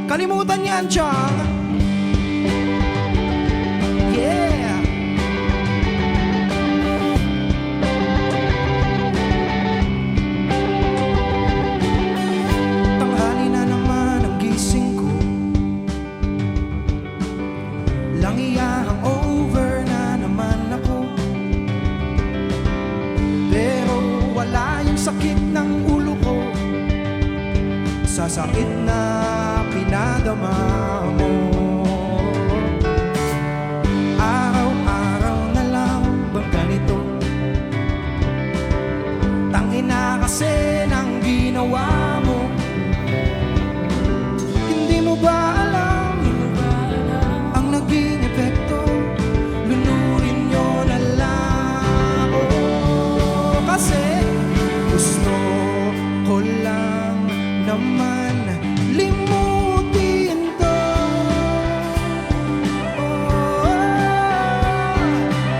Kalimutan yan, Chang. Yeah. Tanghali na naman ang gising ko, langiyahang over na naman ako. Pero wala yung sakit ng ulo ko sa sakit na pinadama mo. Araw-araw na lang bang ganito? Tangina kasi ng ginawa mo. Hindi mo ba alam ang naging epekto? Lunurin nyo na lang ako. Kasi gusto ko lang naman limutin to.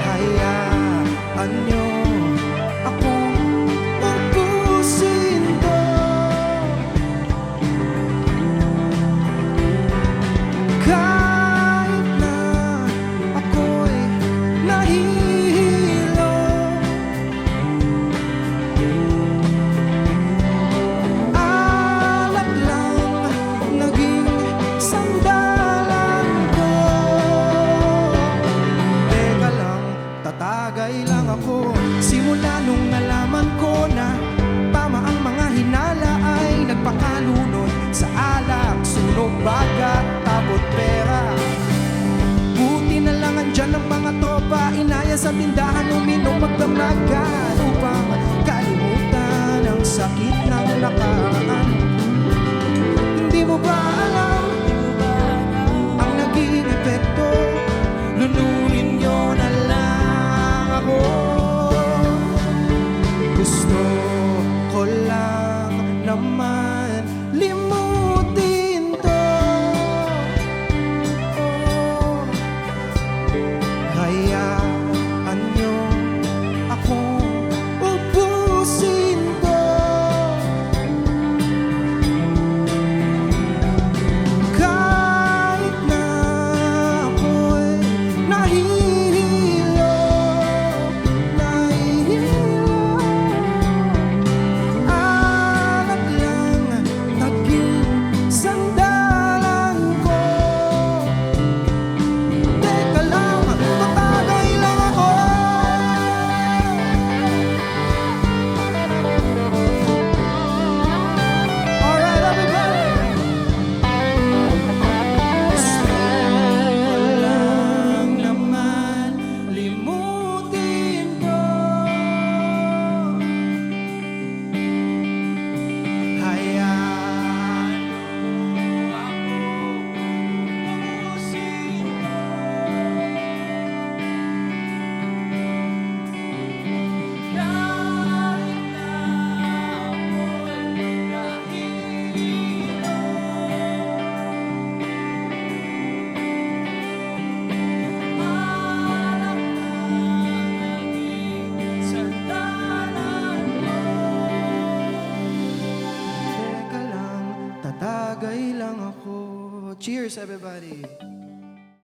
Hayaan nyo akong ubusin to. Kahit na ako'y nahihilo, alak lang naging sandalan ko. Teka lang, tatagay lang ako. Simula nung nalaman ko na tama ang mga hinala ay nagpakalunod sa alak, sunog, bagat, tapot pera. Buti na lang andyan ang mga tropa, inaya sa tindahan, uminom, magdamagan upang kalimutan ang sakit ng nakaraan. Hindi mo ba alam ang naging epekto? Lunurin nyo na lang ako. Gusto ko lang naman limutin to. Hayaan nyo akong ubusin to. Kahit na ako'y nahihilo, alak lang naging sandalan ko. Teka lang, tatagay lang ako. Alright, everybody. Gusto ko lang naman limutin ko. Hayaan mo ako ubusin ko. Kahit na ako'y nahihilo, alak lang naging sandalan ko. Teka lang, tatagay lang ako. Cheers, everybody!